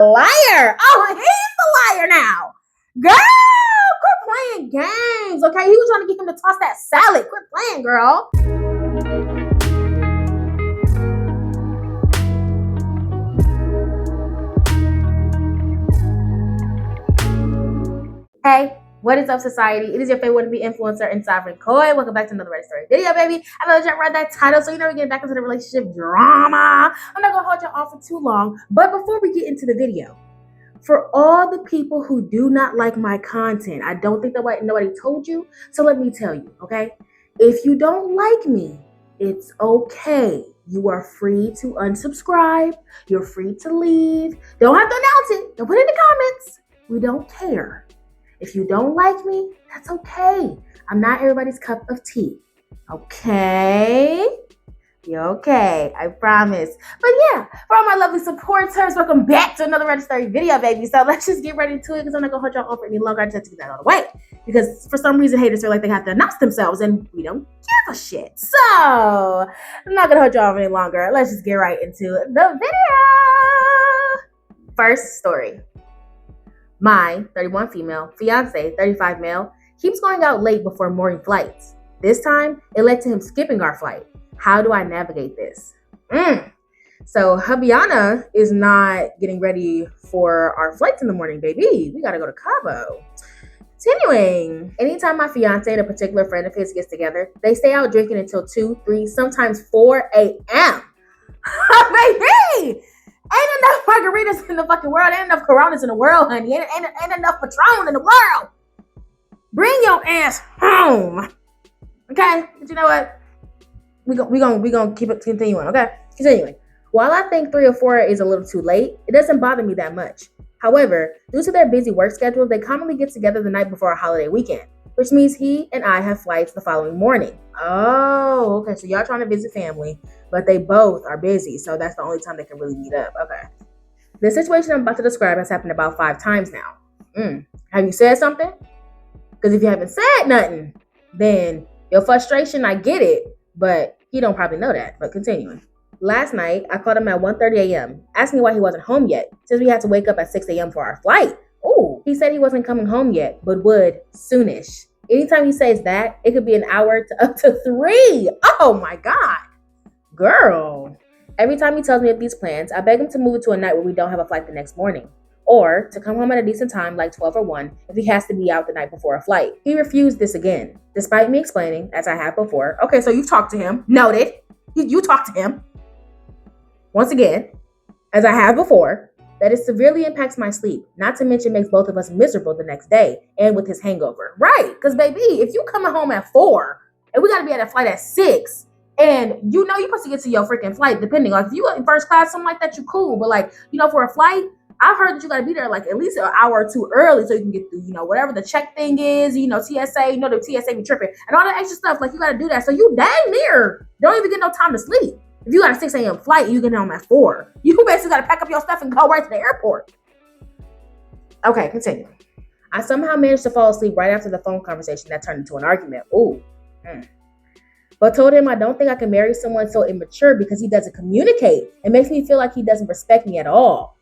Liar. Oh, he's the liar now. Girl, quit playing games, okay? He was trying to get him to toss that salad. Quit playing, girl. Hey, what is up, society? It is your favorite to be influencer and Sovereign Koi. Welcome back to another Red Story video, baby. I know that y'all read that title, so you know we're getting back into the relationship drama. I'm not gonna hold y'all on for too long, but before we get into the video, for all the people who do not like my content, I don't think that nobody told you, so let me tell you, okay? If you don't like me, it's okay. You are free to unsubscribe. You're free to leave. Don't have to announce it. Don't put it in the comments. We don't care. If you don't like me, that's okay. I'm not everybody's cup of tea. Okay? You're okay, I promise. But yeah, for all my lovely supporters, welcome back to another Red Story video, baby. So let's just get right into it because I'm not gonna hold y'all on for any longer. I just have to get that out of the way. Because for some reason, haters feel like they have to announce themselves and we don't give a shit. So I'm not gonna hold y'all on any longer. Let's just get right into the video. First story. My 31 female, fiance, 35 male, keeps going out late before morning flights. This time, it led to him skipping our flight. How do I navigate this? So Hubbyana is not getting ready for our flights in the morning, baby. We gotta go to Cabo. Continuing, anytime my fiance and a particular friend of his gets together, they stay out drinking until 2, 3, sometimes 4 a.m. Baby! Ain't enough margaritas in the fucking world. Ain't enough Coronas in the world, honey. Ain't enough Patron in the world. Bring your ass home. Okay? But you know what? We gonna keep it continuing, okay? Continuing. While I think 3 or 4 is a little too late, it doesn't bother me that much. However, due to their busy work schedules, they commonly get together the night before a holiday weekend, which means he and I have flights the following morning. Oh, okay. So y'all trying to visit family, but they both are busy, so that's the only time they can really meet up. Okay. The situation I'm about to describe has happened about 5 times now. Have you said something? Because if you haven't said nothing, then your frustration, I get it, but he don't probably know that. But continuing. Last night, I called him at 1:30 a.m., asking why he wasn't home yet, since we had to wake up at 6 a.m. for our flight. Ooh, he said he wasn't coming home yet, but would soonish. Anytime he says that, it could be an hour to up to 3. Oh my God. Girl. Every time he tells me of these plans, I beg him to move it to a night where we don't have a flight the next morning. Or to come home at a decent time like 12 or 1 if he has to be out the night before a flight. He refused this again, despite me explaining, as I have before. Okay, so you've talked to him. Noted. You talked to him. Once again, as I have before, that it severely impacts my sleep, not to mention makes both of us miserable the next day and with his hangover. Right, because baby, if you coming home at 4 and we got to be at a flight at 6 and you know you're supposed to get to your freaking flight, depending on if you in first class, something like that, you cool. But like, you know, for a flight, I've heard that you got to be there like at least an hour or 2 early so you can get through, you know, whatever the check thing is, you know, TSA, you know, the TSA be tripping and all that extra stuff. Like you got to do that. So you dang near don't even get no time to sleep. If you got a 6 a.m. flight and you get home at 4, you basically got to pack up your stuff and go right to the airport. Okay, continue. I somehow managed to fall asleep right after the phone conversation that turned into an argument. Ooh. But told him I don't think I can marry someone so immature because he doesn't communicate. It makes me feel like he doesn't respect me at all.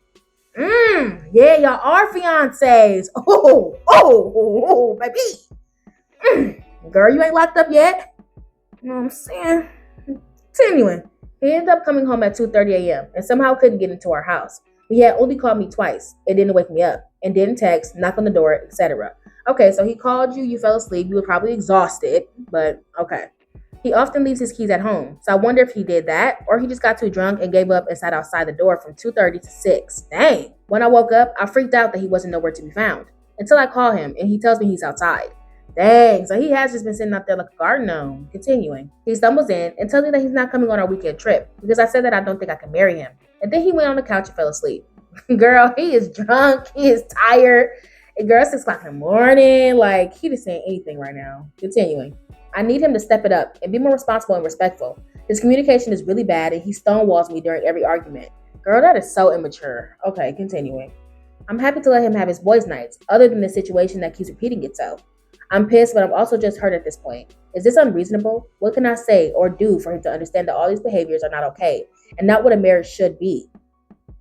Yeah, y'all are fiancés. Oh, baby. Girl, you ain't locked up yet. You know what I'm saying? Continuing. He ended up coming home at 2:30 a.m. and somehow couldn't get into our house. He had only called me twice. It didn't wake me up and didn't text, knock on the door, etc. Okay, so he called you, you fell asleep, you were probably exhausted, but okay. He often leaves his keys at home, so I wonder if he did that or he just got too drunk and gave up and sat outside the door from 2:30 to 6. Dang. When I woke up, I freaked out that he wasn't nowhere to be found until I call him and he tells me he's outside. Dang, so he has just been sitting out there like a garden gnome. Continuing. He stumbles in and tells me that he's not coming on our weekend trip because I said that I don't think I can marry him. And then he went on the couch and fell asleep. Girl, he is drunk. He is tired. And girl, 6 o'clock in the morning. Like, he just saying anything right now. Continuing. I need him to step it up and be more responsible and respectful. His communication is really bad and he stonewalls me during every argument. Girl, that is so immature. Okay, continuing. I'm happy to let him have his boys' nights, other than the situation that keeps repeating itself. I'm pissed, but I'm also just hurt at this point. Is this unreasonable? What can I say or do for him to understand that all these behaviors are not okay and not what a marriage should be?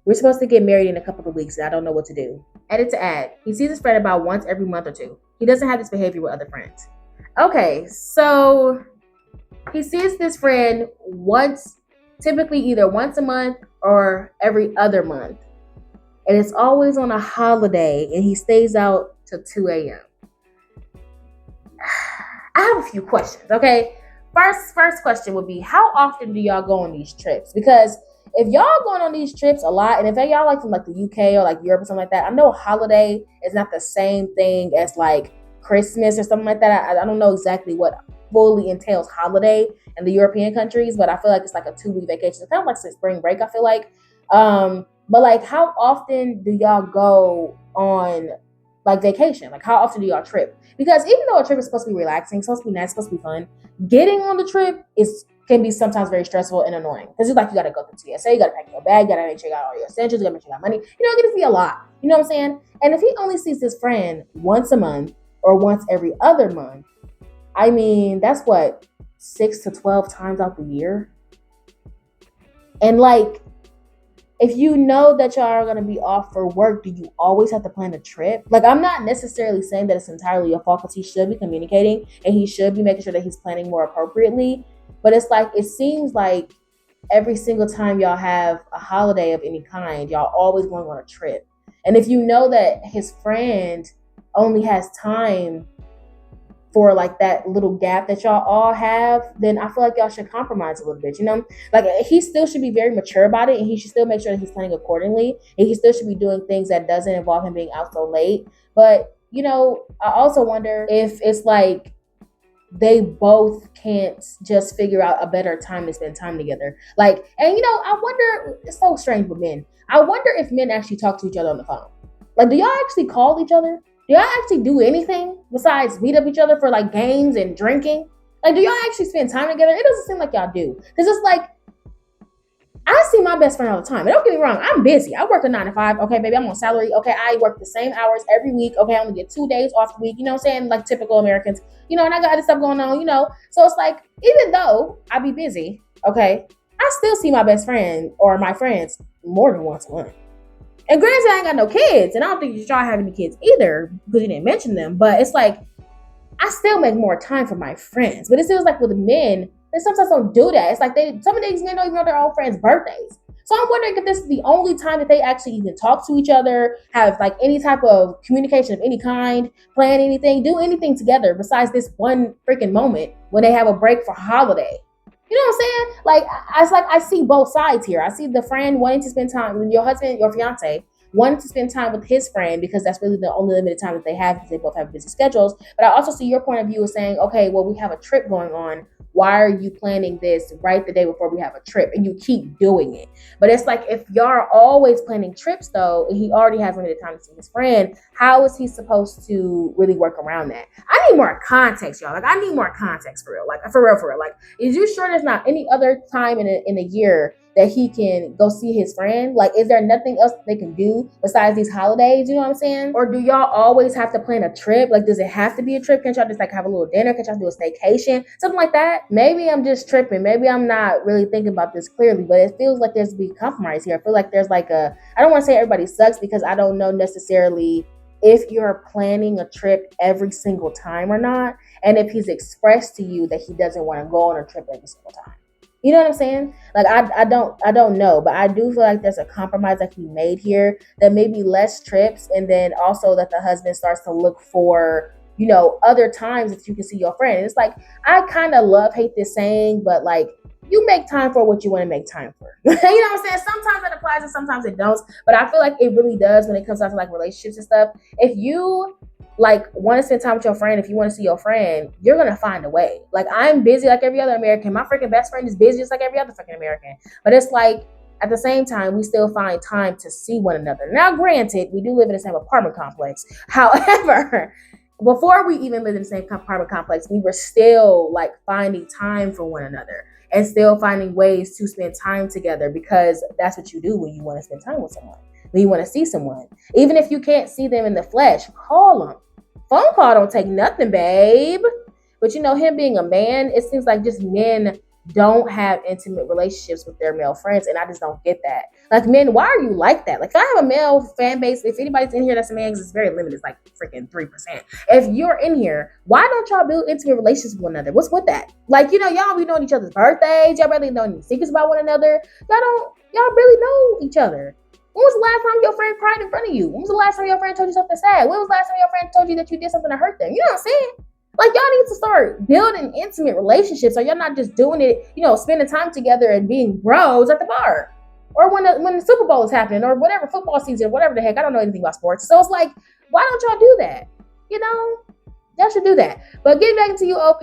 We're supposed to get married in a couple of weeks and I don't know what to do. Edit to add. He sees his friend about once every month or two. He doesn't have this behavior with other friends. Okay, so he sees this friend once, typically either once a month or every other month. And it's always on a holiday and he stays out till 2 a.m. I have a few questions, okay? First question would be, how often do y'all go on these trips? Because if y'all going on these trips a lot, and if y'all like from like the UK or like Europe or something like that, I know holiday is not the same thing as like Christmas or something like that. I don't know exactly what fully entails holiday in the European countries, but I feel like it's like a 2-week vacation. It's kind of like spring break, I feel like. But like, how often do y'all go on like vacation? Like, how often do y'all trip? Because even though a trip is supposed to be relaxing, supposed to be nice, supposed to be fun, getting on the trip can be sometimes very stressful and annoying. Because it's like you gotta go through TSA, you gotta pack your bag, you gotta make sure you got all your essentials, you gotta make sure you got money. It can be a lot. You know what I'm saying? And if he only sees his friend once a month or once every other month, I mean, that's what, 6 to 12 times out the year? And like, if you know that y'all are going to be off for work, do you always have to plan a trip? Like, I'm not necessarily saying that it's entirely your fault because he should be communicating and he should be making sure that he's planning more appropriately. But it's like, it seems like every single time y'all have a holiday of any kind, y'all always going on a trip. And if you know that his friend only has time for like that little gap that y'all all have, then I feel like y'all should compromise a little bit, Like, he still should be very mature about it and he should still make sure that he's planning accordingly. And he still should be doing things that doesn't involve him being out so late. But, I also wonder if it's like they both can't just figure out a better time to spend time together. Like, and I wonder, it's so strange with men. I wonder if men actually talk to each other on the phone. Like, do y'all actually call each other? Do y'all actually do anything besides meet up each other for like games and drinking? Like, do y'all actually spend time together? It doesn't seem like y'all do. Because it's like, I see my best friend all the time. And don't get me wrong, I'm busy. I work a 9 to 5. Okay, baby, I'm on salary. Okay, I work the same hours every week. Okay, I only get 2 days off the week. You know what I'm saying? Like typical Americans. And I got other stuff going on, So it's like, even though I be busy, okay, I still see my best friend or my friends more than once a month. And granted, I ain't got no kids, and I don't think you should try having any kids either because you didn't mention them. But it's like, I still make more time for my friends. But it feels like with men, they sometimes don't do that. It's like some of these men don't even know their own friends' birthdays. So I'm wondering if this is the only time that they actually even talk to each other, have like any type of communication of any kind, plan anything, do anything together besides this one freaking moment when they have a break for holiday. You know what I'm saying? Like, I see both sides here. I see the friend wanting to spend time with your husband, your fiance, wanting to spend time with his friend because that's really the only limited time that they have because they both have busy schedules. But I also see your point of view of saying, okay, well, we have a trip going on. Why are you planning this right the day before we have a trip? And you keep doing it. But it's like, if y'all are always planning trips though, and he already has limited time to see his friend, how is he supposed to really work around that? I need more context, y'all. Like, I need more context for real. Like, for real. Like, is you sure there's not any other time in a year that he can go see his friend? Like, is there nothing else they can do besides these holidays? You know what I'm saying? Or do y'all always have to plan a trip? Like, does it have to be a trip? Can't y'all just like have a little dinner? Can't y'all do a staycation? Something like that? Maybe I'm just tripping. Maybe I'm not really thinking about this clearly, but it feels like there's a big compromise here. I feel like there's like I don't want to say everybody sucks because I don't know necessarily if you're planning a trip every single time or not. And if he's expressed to you that he doesn't want to go on a trip every single time. You know what I'm saying? Like, I don't know, but I do feel like there's a compromise that can be made here, that maybe less trips, and then also that the husband starts to look for, other times that you can see your friend. And it's like, I kind of hate this saying, but like, you make time for what you want to make time for. You know what I'm saying? Sometimes it applies and sometimes it don't, but I feel like it really does when it comes down to like relationships and stuff. If you like want to spend time with your friend, if you want to see your friend, you're going to find a way. Like, I'm busy like every other American. My freaking best friend is busy just like every other freaking American. But it's like, at the same time, we still find time to see one another. Now, granted, we do live in the same apartment complex. However, before we even lived in the same apartment complex, we were still like finding time for one another and still finding ways to spend time together, because that's what you do when you want to spend time with someone, when you want to see someone. Even if you can't see them in the flesh, call them. Phone call don't take nothing, babe. But him being a man, it seems like just men don't have intimate relationships with their male friends, and I just don't get that. Like, men, why are you like that? Like, if I have a male fan base, if anybody's in here that's a man, it's very limited. It's like freaking 3%. If you're in here, why don't y'all build intimate relationships with one another? What's with that? Like, y'all be knowing each other's birthdays. Y'all really know any secrets about one another. Y'all really know each other. When was the last time your friend cried in front of you? When was the last time your friend told you something sad? When was the last time your friend told you that you did something to hurt them? You know what I'm saying? Like, y'all need to start building intimate relationships, so y'all not just doing it, spending time together and being bros at the bar. Or when the Super Bowl is happening, or whatever, football season, whatever the heck. I don't know anything about sports. So it's like, why don't y'all do that? Y'all should do that. But getting back into you, OP,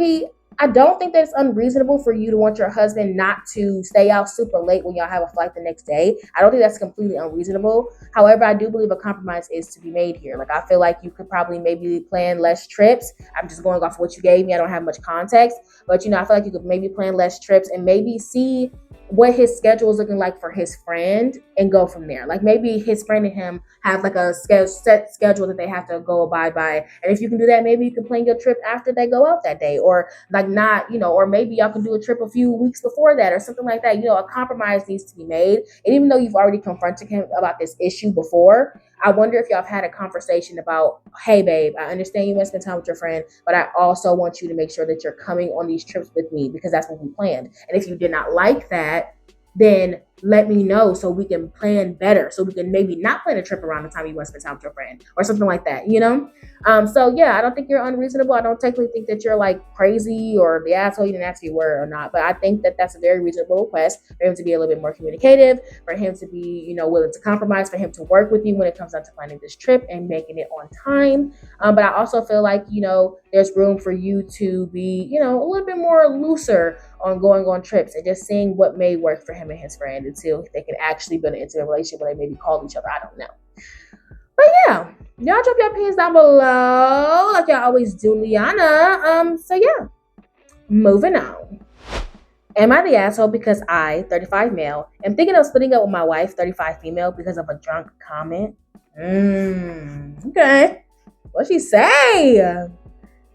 I don't think that it's unreasonable for you to want your husband not to stay out super late when y'all have a flight the next day. I don't think that's completely unreasonable. However, I do believe a compromise is to be made here. Like, I feel like you could probably maybe plan less trips. I'm just going off what you gave me. I don't have much context. But, I feel like you could maybe plan less trips and maybe see what his schedule is looking like for his friend and go from there. Like, maybe his friend and him have like a set schedule that they have to go abide by. And if you can do that, maybe you can plan your trip after they go out that day, or like not, or maybe y'all can do a trip a few weeks before that or something like that. A compromise needs to be made. And even though you've already confronted him about this issue before, I wonder if y'all have had a conversation about, hey, babe, I understand you want to spend time with your friend, but I also want you to make sure that you're coming on these trips with me because that's what we planned. And if you did not like that, then let me know so we can plan better. So we can maybe not plan a trip around the time you want to spend time with your friend or something like that, So yeah, I don't think you're unreasonable. I don't technically think that you're like crazy or the asshole. You didn't ask me word or not, but I think that that's a very reasonable request for him to be a little bit more communicative, for him to be, willing to compromise, for him to work with you when it comes down to planning this trip and making it on time. But I also feel like, there's room for you to be, a little bit more looser on going on trips and just seeing what may work for him and his friend until they can actually build an intimate relationship where they maybe call each other. I don't know. But yeah, y'all drop your opinions down below like y'all always do, Liana. So yeah, moving on. Am I the asshole because I, 35 male, am thinking of splitting up with my wife, 35 female, because of a drunk comment? Okay. What'd she say?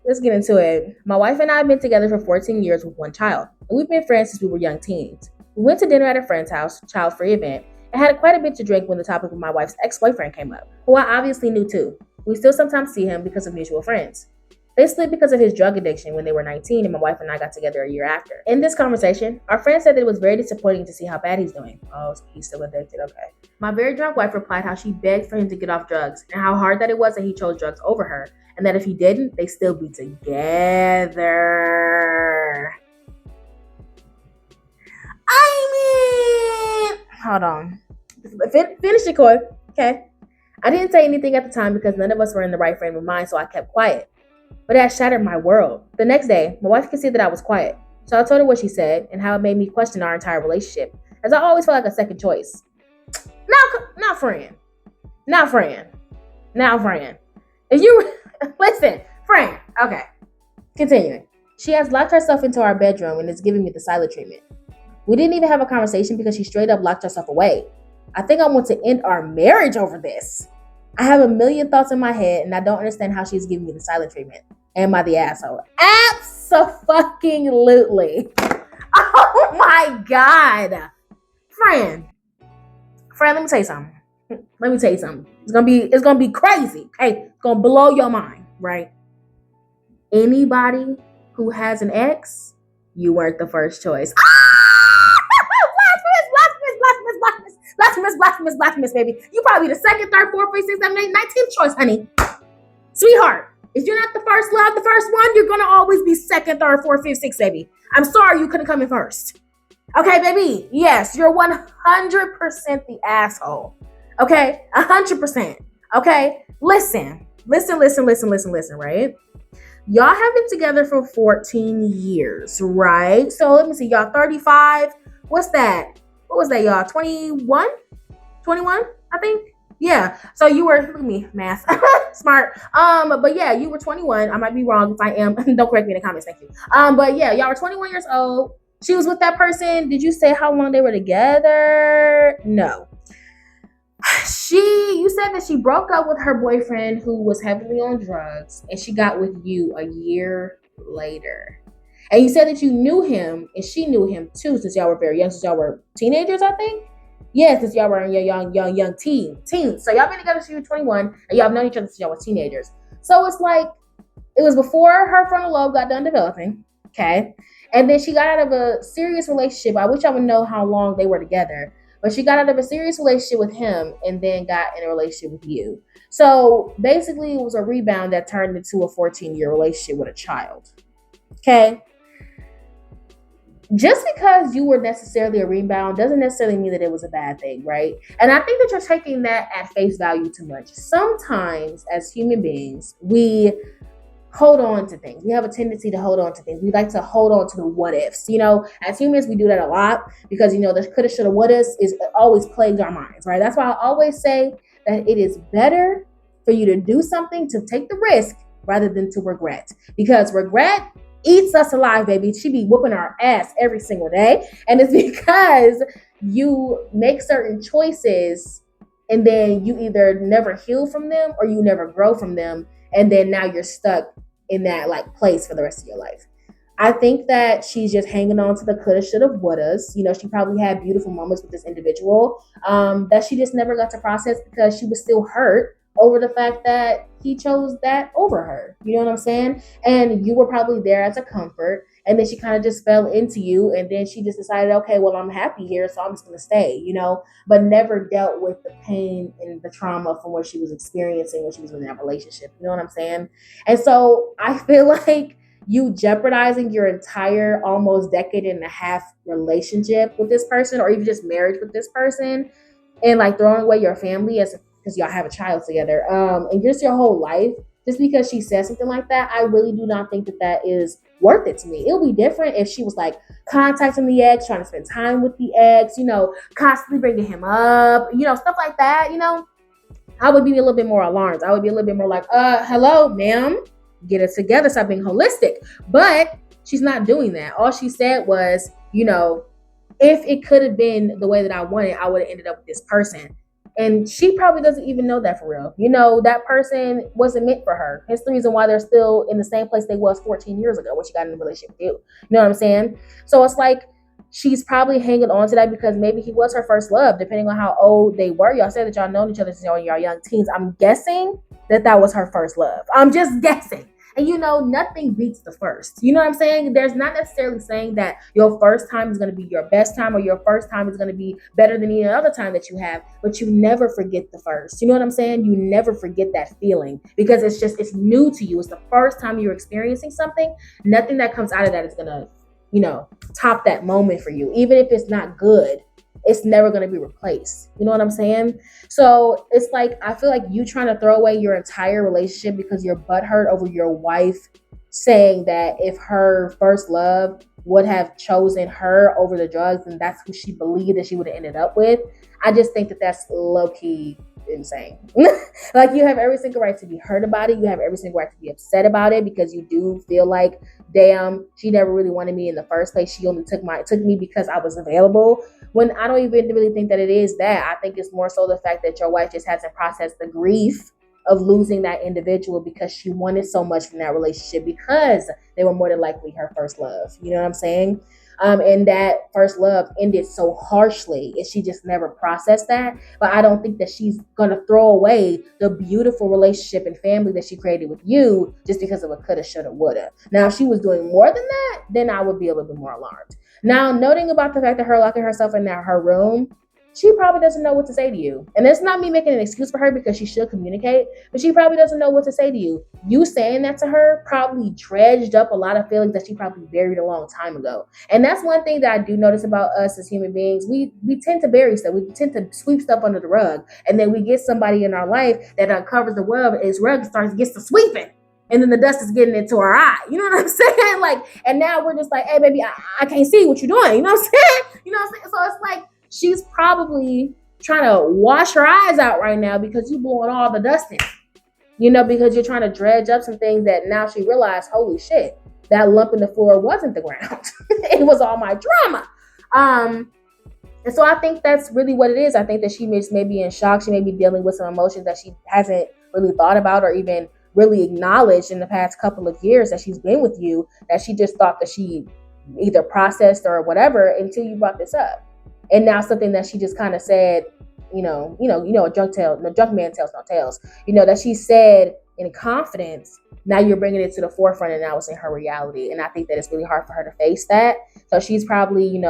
Let's get into it. My wife and I have been together for 14 years with one child, and we've been friends since we were young teens. We went to dinner at a friend's house, child-free event, and had quite a bit to drink when the topic of my wife's ex-boyfriend came up, who I obviously knew too. We still sometimes see him because of mutual friends. They split because of his drug addiction when they were 19, and my wife and I got together a year after. In this conversation, our friend said that it was very disappointing to see how bad he's doing. Oh, so he's still addicted, okay. My very drunk wife replied how she begged for him to get off drugs, and how hard that it was that he chose drugs over her, and that if he didn't, they'd still be together. Hold on. Finish it, Coy. Okay. I didn't say anything at the time because none of us were in the right frame of mind, so I kept quiet. But that shattered my world. The next day, my wife could see that I was quiet, so I told her what she said and how it made me question our entire relationship, as I always felt like a second choice. Now, friend. If you listen, friend. Okay. Continuing. She has locked herself into our bedroom and is giving me the silent treatment. We didn't even have a conversation because she straight up locked herself away. I think I want to end our marriage over this. I have a million thoughts in my head and I don't understand how she's giving me the silent treatment. Am I the asshole? Abso-fucking-lutely. Oh my God. Friend, let me tell you something. It's gonna be crazy. Okay, it's gonna blow your mind, right? Anybody who has an ex, you weren't the first choice. Blasphemous, baby. You probably the second, third, fourth, fifth, sixth, seventh, eighth, 19th choice, honey. Sweetheart, if you're not the first love, the first one, you're gonna always be second, third, fourth, fifth, sixth, baby. I'm sorry you couldn't come in first. Okay, baby. Yes, you're 100% the asshole. Okay, 100%. Okay, listen, right? Y'all have been together for 14 years, right? So let me see, y'all 35. What's that? What was that, y'all? 21? 21, I think. Yeah. So you were, look at me, math. Smart. But yeah, you were 21. I might be wrong. If I am, don't correct me in the comments. Thank you. But yeah, y'all were 21 years old. She was with that person. Did you say how long they were together? No. You said that she broke up with her boyfriend who was heavily on drugs, and she got with you a year later. And you said that you knew him and she knew him too, since y'all were very young, since y'all were teenagers, I think. Yes, since y'all were in your young teens. So y'all been together since you were 21, and y'all have known each other since y'all were teenagers. So it's like it was before her frontal lobe got done developing. Okay. And then she got out of a serious relationship. I wish I would know how long they were together. But she got out of a serious relationship with him and then got in a relationship with you. So basically, it was a rebound that turned into a 14-year relationship with a child. Okay. Just because you were necessarily a rebound doesn't necessarily mean that it was a bad thing, right? And I think that you're taking that at face value too much. Sometimes, as human beings, we hold on to things. We have a tendency to hold on to things. We like to hold on to the what ifs. As humans, we do that a lot because, the coulda, shoulda, woulda is always plagues our minds, right? That's why I always say that it is better for you to do something, to take the risk rather than to regret, because regret eats us alive, baby. She be whooping our ass every single day. And it's because you make certain choices and then you either never heal from them or you never grow from them. And then now you're stuck in that place for the rest of your life. I think that she's just hanging on to the coulda, shoulda, wouldas. She probably had beautiful moments with this individual that she just never got to process because she was still hurt over the fact that he chose that over her. You know what I'm saying? And you were probably there as a comfort. And then she kind of just fell into you. And then she just decided, okay, well, I'm happy here, so I'm just going to stay, but never dealt with the pain and the trauma from what she was experiencing when she was in that relationship. You know what I'm saying? And so I feel like you jeopardizing your entire almost decade and a half relationship with this person, or even just marriage with this person, and throwing away your family because y'all have a child together, and just your whole life, just because she said something like that, I really do not think that is worth it to me. It'll be different if she was contacting the ex, trying to spend time with the ex, constantly bringing him up, stuff like that, I would be a little bit more alarmed. I would be a little bit more hello, ma'am, get it together, stop being holistic. But she's not doing that. All she said was, if it could have been the way that I wanted, I would have ended up with this person. And she probably doesn't even know that for real. That person wasn't meant for her. It's the reason why they're still in the same place they was 14 years ago when she got in a relationship with you. You know what I'm saying? So it's she's probably hanging on to that because maybe he was her first love, depending on how old they were. Y'all said that y'all known each other since y'all were young teens. I'm guessing that was her first love. I'm just guessing. And nothing beats the first. You know what I'm saying? There's not necessarily saying that your first time is going to be your best time or your first time is going to be better than any other time that you have, but you never forget the first. You know what I'm saying? You never forget that feeling because it's new to you. It's the first time you're experiencing something. Nothing that comes out of that is going to, top that moment for you. Even if it's not good, it's never going to be replaced. You know what I'm saying? So it's I feel like you trying to throw away your entire relationship because you're butthurt over your wife saying that if her first love would have chosen her over the drugs, and that's who she believed that she would have ended up with. I just think that that's low-key insane. You have every single right to be hurt about it. You have every single right to be upset about it because you do feel damn, she never really wanted me in the first place. She only took me because I was available. When I don't even really think that it is that. I think it's more so the fact that your wife just hasn't processed the grief of losing that individual because she wanted so much from that relationship because they were more than likely her first love. You know what I'm saying? And that first love ended so harshly, and she just never processed that. But I don't think that she's gonna throw away the beautiful relationship and family that she created with you just because of a coulda, shoulda, woulda. Now, if she was doing more than that, then I would be a little bit more alarmed. Now, noting about the fact that her locking herself in her room, she probably doesn't know what to say to you. And it's not me making an excuse for her because she should communicate, but she probably doesn't know what to say to you. You saying that to her probably dredged up a lot of feelings that she probably buried a long time ago. And that's one thing that I do notice about us as human beings. We tend to bury stuff. We tend to sweep stuff under the rug. And then we get somebody in our life that uncovers the rug and his rug gets to sweeping. And then the dust is getting into our eye. You know what I'm saying? And now we're just hey, baby, I can't see what you're doing. You know what I'm saying? You know what I'm saying? So it's she's probably trying to wash her eyes out right now because you blowing all the dust in. Because you're trying to dredge up some things that now she realized, holy shit, that lump in the floor wasn't the ground. It was all my drama. And so I think that's really what it is. I think that she may be in shock. She may be dealing with some emotions that she hasn't really thought about or even really acknowledged in the past couple of years that she's been with you, that she just thought that she either processed or whatever until you brought this up. And now something that she just kind of said, a drunk man tells no tales, that she said in confidence, now you're bringing it to the forefront and now it's in her reality. And I think that it's really hard for her to face that. So she's probably,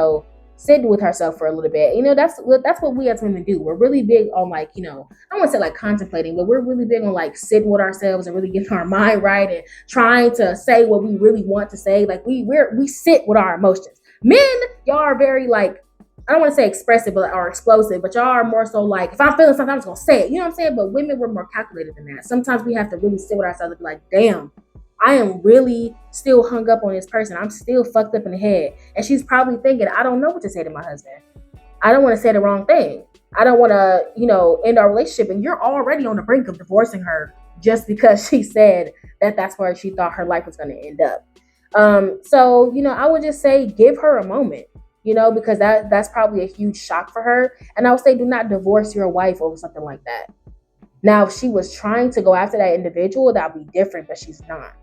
sitting with herself for a little bit. That's what we as women do. We're really big on I don't want to say contemplating, but we're really big on sitting with ourselves and really getting our mind right and trying to say what we really want to say. We sit with our emotions. Men, y'all are very I don't want to say expressive or explosive, but y'all are more so if I'm feeling something, I'm just gonna say it. You know what I'm saying? But women, we're more calculated than that. Sometimes we have to really sit with ourselves and be like, damn, I am really still hung up on this person. I'm still fucked up in the head. And she's probably thinking, I don't know what to say to my husband. I don't want to say the wrong thing. I don't want to, end our relationship. And you're already on the brink of divorcing her just because she said that's where she thought her life was going to end up. So, I would just say give her a moment. Because that's probably a huge shock for her. And I would say do not divorce your wife over something like that. Now, if she was trying to go after that individual, that would be different, but she's not.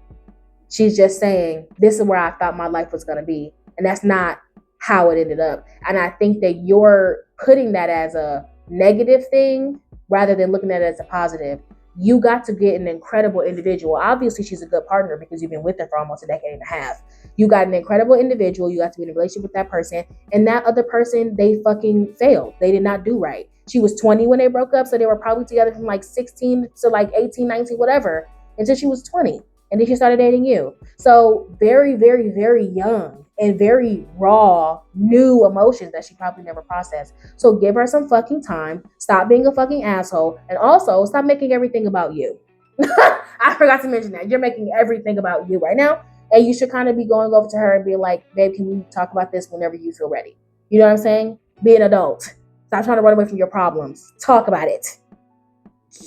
She's just saying, this is where I thought my life was going to be. And that's not how it ended up. And I think that you're putting that as a negative thing rather than looking at it as a positive. You got to get an incredible individual. Obviously, she's a good partner because you've been with her for almost a decade and a half. You got an incredible individual. You got to be in a relationship with that person. And that other person, they fucking failed. They did not do right. She was 20 when they broke up. So they were probably together from 16 to 18, 19, whatever, until she was 20. And then she started dating you. So very, very, very young and very raw, new emotions that she probably never processed. So give her some fucking time. Stop being a fucking asshole. And also stop making everything about you. I forgot to mention that. You're making everything about you right now. And you should kind of be going over to her and be like, babe, can we talk about this whenever you feel ready? You know what I'm saying? Be an adult. Stop trying to run away from your problems. Talk about it.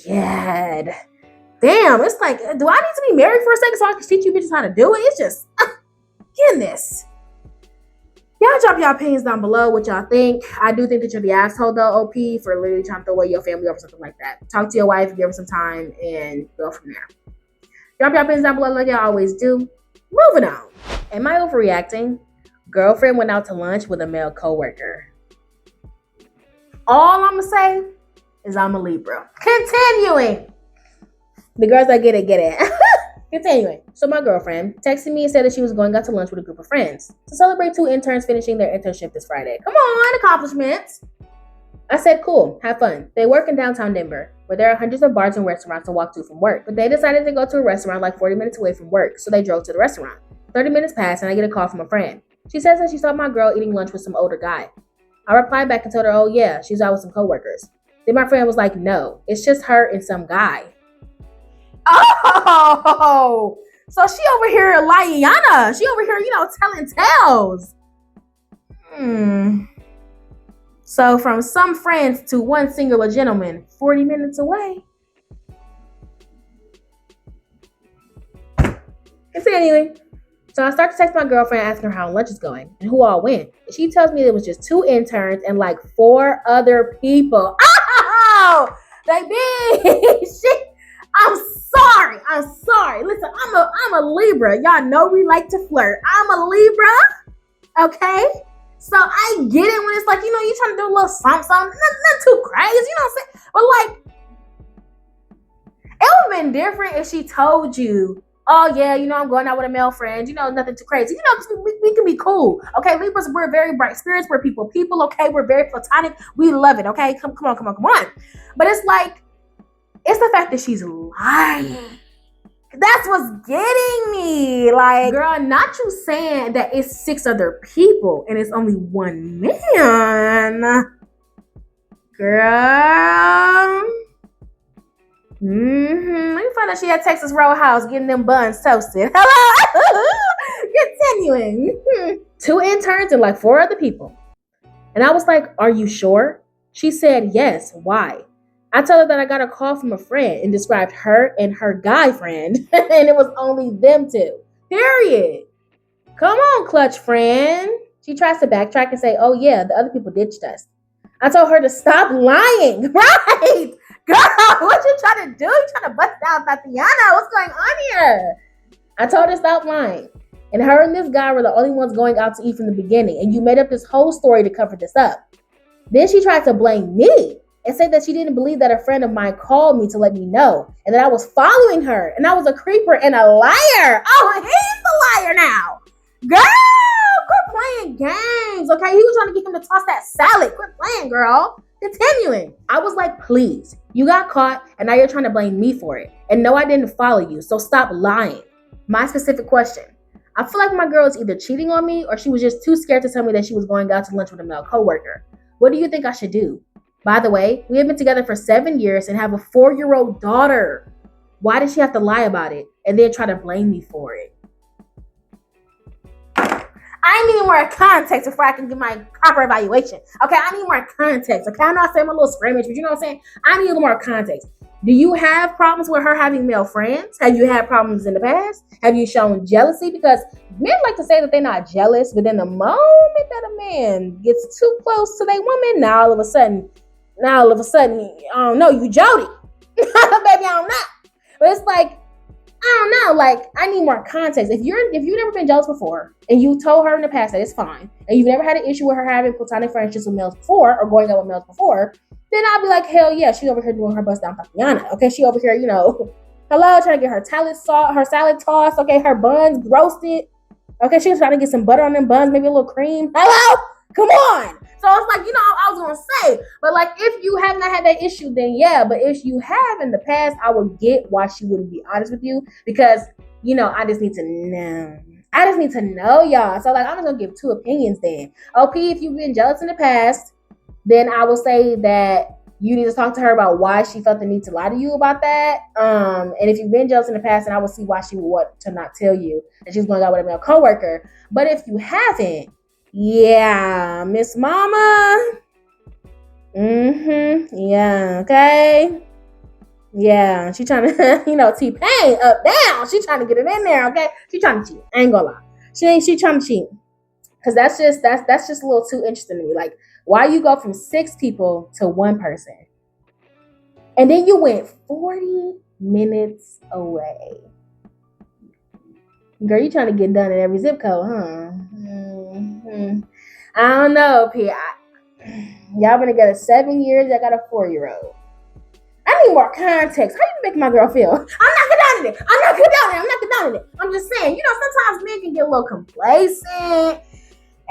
God. Damn, it's do I need to be married for a second so I can teach you bitches how to do it? It's just, goodness. Y'all drop your opinions down below, what y'all think. I do think that you're the asshole, though, OP, for literally trying to throw away your family over something like that. Talk to your wife, give her some time, and go from there. Drop your opinions down below like y'all always do. Moving on. Am I overreacting? Girlfriend went out to lunch with a male coworker. All I'm going to say is I'm a Libra. Continuing. The girls that get it. Continuing. So my girlfriend texted me and said that she was going out to lunch with a group of friends to celebrate 2 interns finishing their internship this Friday. Come on, accomplishments. I said, cool, have fun. They work in downtown Denver, where there are hundreds of bars and restaurants to walk to from work. But they decided to go to a restaurant 40 minutes away from work, so they drove to the restaurant. 30 minutes passed and I get a call from a friend. She says that she saw my girl eating lunch with some older guy. I replied back and told her, oh yeah, she's out with some coworkers. Then my friend was like, no, it's just her and some guy. Oh, so she over here Liana. She over here, telling tales. So from some friends to one singular gentleman, 40 minutes away. Continuing. So I start to text my girlfriend asking her how lunch is going and who all went. And she tells me it was just 2 interns and 4 other people. Oh, baby. I'm sorry. Listen, I'm a Libra. Y'all know we like to flirt. I'm a Libra. Okay? So I get it when it's you trying to do a little something, not too crazy, you know what I'm saying? But it would have been different if she told you, oh yeah, I'm going out with a male friend, nothing too crazy. We can be cool. Okay, Libras, we're very bright spirits, we're people, okay, we're very platonic, we love it, okay? Come on. But it's it's the fact that she's lying. That's what's getting me. Girl, not you saying that it's 6 other people and it's only 1 man. Girl. Let me find out she at Texas Roadhouse getting them buns toasted. Hello. Continuing. 2 interns and 4 other people. And I was like, are you sure? She said, yes. Why? I told her that I got a call from a friend and described her and her guy friend. And it was only them 2. Period. Come on, clutch friend. She tries to backtrack and say, oh yeah, the other people ditched us. I told her to stop lying. Right. Girl, what you trying to do? You trying to bust down Tatiana? What's going on here? I told her to stop lying. And her and this guy were the only ones going out to eat from the beginning. And you made up this whole story to cover this up. Then she tried to blame me and say that she didn't believe that a friend of mine called me to let me know and that I was following her and I was a creeper and a liar. Oh, he's the liar now. Girl, quit playing games, okay? He was trying to get him to toss that salad. Quit playing, girl. Continuing. I was like, please, you got caught and now you're trying to blame me for it. And no, I didn't follow you, so stop lying. My specific question. I feel like my girl is either cheating on me or she was just too scared to tell me that she was going out to lunch with a male coworker. What do you think I should do? By the way, we have been together for 7 years and have a 4-year-old daughter. Why did she have to lie about it and then try to blame me for it? I need more context before I can give my proper evaluation. Okay, I need more context. Okay, I know I said I'm a little scrimmage, but you know what I'm saying? I need a little more context. Do you have problems with her having male friends? Have you had problems in the past? Have you shown jealousy? Because men like to say that they're not jealous, but then the moment that a man gets too close to their woman, now all of a sudden, I don't know, you Jody. Baby, I'm not. But it's like, I don't know, like, I need more context. If you've never been jealous before, and you told her in the past that it's fine, and you've never had an issue with her having platonic friendships with males before, or going out with males before, then I'll be like, hell yeah, she over here doing her bust down Tatiana. Okay, she over here, hello, trying to get her salad tossed, okay, her buns roasted. Okay, she was trying to get some butter on them buns, maybe a little cream. Hello? Come on. So it's like, I was going to say, but like, if you have not had that issue, then yeah. But if you have in the past, I would get why she wouldn't be honest with you because, I just need to know. I just need to know, y'all. So like, I'm just going to give 2 opinions then. OP, if you've been jealous in the past, then I will say that you need to talk to her about why she felt the need to lie to you about that. And if you've been jealous in the past, then I will see why she would want to not tell you that she's going out with a male coworker. But if you haven't, yeah, Miss Mama. Yeah, okay. Yeah, she trying to, T-Pain up, down. She trying to get it in there, okay? She trying to cheat. I ain't gonna lie. She trying to cheat. Because that's just a little too interesting to me. Like, why you go from 6 people to 1 person? And then you went 40 minutes away. Girl, you trying to get done in every zip code, huh? I don't know, P. Y'all been together 7 years. I got a 4-year-old. I need more context. How you make my girl feel? I'm not condoning it. I'm just saying, sometimes men can get a little complacent.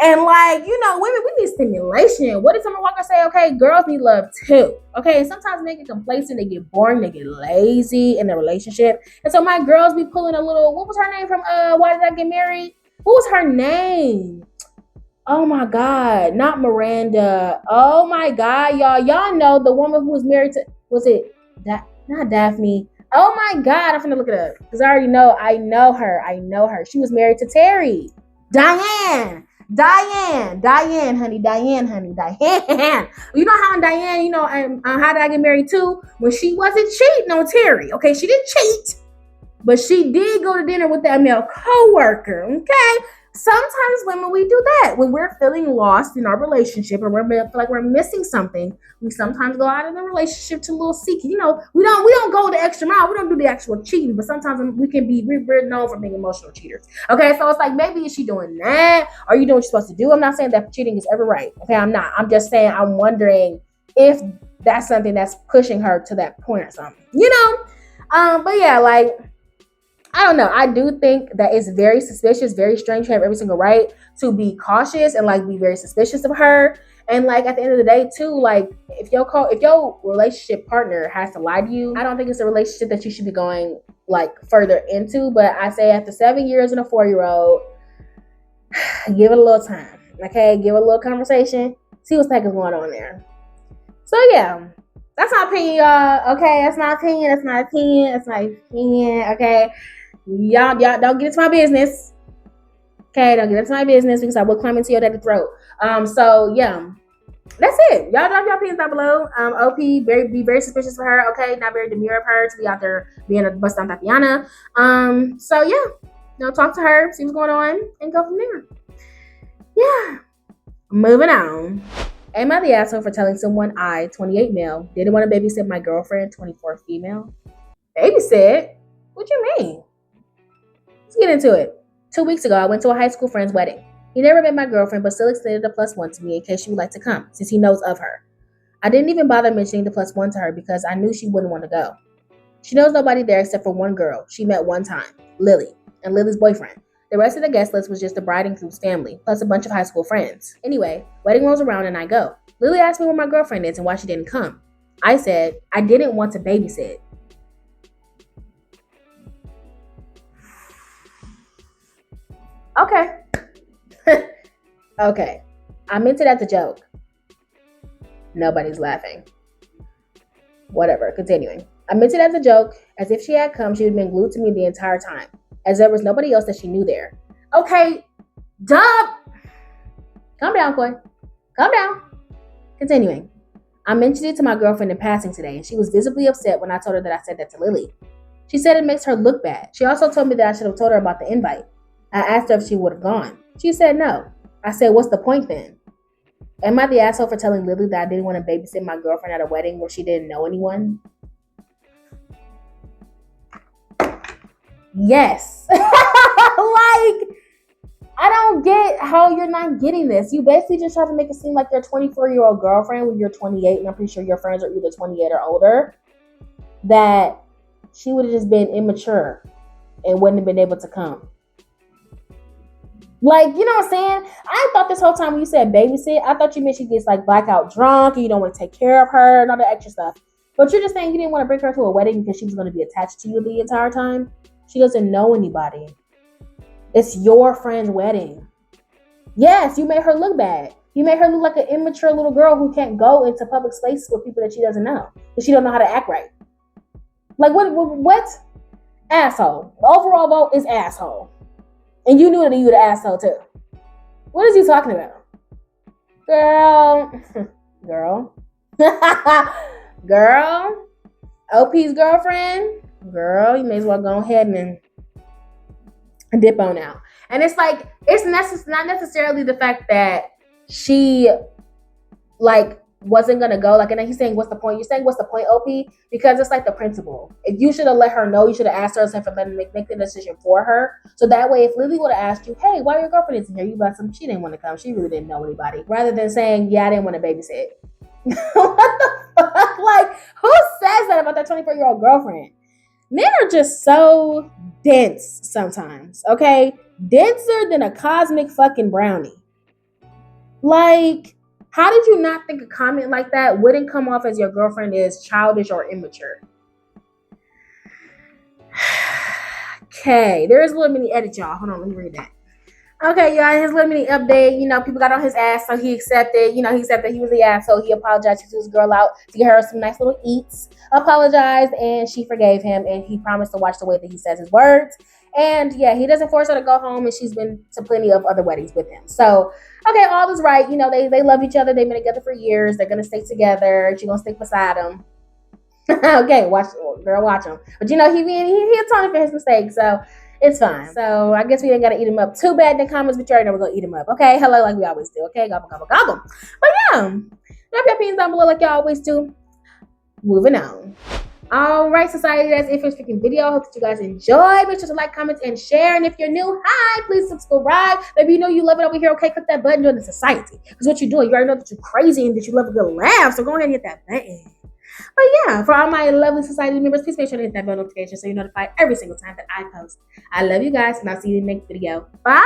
And like, women, we need stimulation. What did Summer Walker say? Okay, girls need love too. Okay, and sometimes men get complacent, they get boring, they get lazy in the relationship. And so my girls be pulling a little, what was her name from Why Did I Get Married? What was her name? Oh my God, not Miranda. Oh my God, y'all. Y'all know the woman who was married to, was it not Daphne? Oh my God, I'm finna look it up. Because I already know, I know her. She was married to Terry. Diane, honey. You know how Diane, how did I get married too? When she wasn't cheating on Terry. Okay, she didn't cheat, but she did go to dinner with that male coworker. Okay. Sometimes women, we do that when we're feeling lost in our relationship or we feel like we're missing something. We sometimes go out in the relationship to a little seek. We don't go the extra mile. We don't do the actual cheating, but sometimes we're known for being emotional cheaters. Okay, so it's like, maybe is she doing that? Are you doing what you're supposed to do? I'm not saying that cheating is ever right. Okay, I'm not. I'm just saying I'm wondering if that's something that's pushing her to that point or something. But yeah, like, I don't know. I do think that it's very suspicious, very strange. You have every single right to be cautious and like be very suspicious of her. And like at the end of the day too, like if your relationship partner has to lie to you, I don't think it's a relationship that you should be going like further into. But I say after 7 years and a 4-year-old, give it a little time. Okay, give it a little conversation. See what the heck is going on there. So yeah. That's my opinion, y'all. Okay, that's my opinion. Okay. Y'all don't get into my business. Okay, don't get into my business because I will climb into your daddy's throat. So yeah, that's it. Y'all drop your opinions down below. OP, be very suspicious for her. Okay, not very demure of her to be out there being a bust down Tatiana. So yeah, talk to her, see what's going on, and go from there. Yeah, moving on. Am I the asshole for telling someone I, 28 male, didn't want to babysit my girlfriend, 24 female? Babysit? What you mean? Let's get into it. 2 weeks ago, I went to a high school friend's wedding. He never met my girlfriend, but still extended a +1 to me in case she would like to come, since he knows of her. I didn't even bother mentioning the +1 to her because I knew she wouldn't want to go. She knows nobody there except for one girl she met one time, Lily, and Lily's boyfriend. The rest of the guest list was just the bride and groom's family, plus a bunch of high school friends. Anyway, wedding rolls around and I go. Lily asked me where my girlfriend is and why she didn't come. I said, I didn't want to babysit. Okay. Okay. I meant it as a joke. Nobody's laughing. Whatever, continuing. I meant it as a joke, as if she had come, she would have been glued to me the entire time, as there was nobody else that she knew there. Okay, duh. Calm down, Coy. Calm down. Continuing. I mentioned it to my girlfriend in passing today, and she was visibly upset when I told her that I said that to Lily. She said it makes her look bad. She also told me that I should have told her about the invite. I asked her if she would have gone. She said no. I said, what's the point then? Am I the asshole for telling Lily that I didn't want to babysit my girlfriend at a wedding where she didn't know anyone? Yes. Like, I don't get how you're not getting this. You basically just try to make it seem like your 24-year-old girlfriend when you're 28, and I'm pretty sure your friends are either 28 or older, that she would have just been immature and wouldn't have been able to come. Like, you know what I'm saying? I thought this whole time when you said babysit, I thought you meant she gets like blackout drunk and you don't want to take care of her and all that extra stuff. But you're just saying you didn't want to bring her to a wedding because she was going to be attached to you the entire time? She doesn't know anybody. It's your friend's wedding. Yes, you made her look bad. You made her look like an immature little girl who can't go into public spaces with people that she doesn't know. Because she don't know how to act right. Like, what? Asshole. The overall vote is asshole. And you knew that you were the asshole too. What is he talking about? Girl. Girl. OP's girlfriend. Girl, you may as well go ahead and dip on out. And it's like, it's not necessarily the fact that she like wasn't gonna go. Like, and then he's saying, what's the point? You're saying, what's the point, OP? Because it's like the principle. If you should have let her know, you should have asked her instead of letting make the decision for her. So that way, if Lily would have asked you, hey, why your girlfriend isn't here? You'd be like, she didn't want to come. She really didn't know anybody. Rather than saying, yeah, I didn't want to babysit. What the fuck? Like, who says that about that 24-year-old girlfriend? Men are just so dense sometimes, okay? Denser than a cosmic fucking brownie. Like, how did you not think a comment like that wouldn't come off as your girlfriend is childish or immature? Okay, there is a little mini edit, y'all. Hold on, let me read that. Okay, y'all, his little mini update. You know, people got on his ass, so he accepted. You know, he accepted he was the asshole. He apologized to his girl out to get her some nice little eats. Apologized, and she forgave him, and he promised to watch the way that he says his words. And yeah, he doesn't force her to go home, and she's been to plenty of other weddings with him. So, okay, all is right. You know, they love each other. They've been together for years. They're gonna stay together. She's gonna stick beside him. Okay, watch him. But you know, he atoned for his mistakes, so it's fine. So I guess we ain't gotta eat him up too bad in the comments, but you already know we're gonna eat him up. Okay, hello, like we always do. Okay, gobble, gobble, gobble. But yeah, drop your opinions down below like y'all always do. Moving on. All right, society, that's it for this freaking video. Hope that you guys enjoyed. Make sure to like, comment, and share. And if you're new, hi, please subscribe. Maybe you know you love it over here. Okay, click that button, join the society. Because what you're doing, you already know that you're crazy and that you love a good laugh. So go ahead and hit that button. But yeah, for all my lovely society members, please make sure to hit that bell notification so you're notified every single time that I post. I love you guys, and I'll see you in the next video. Bye!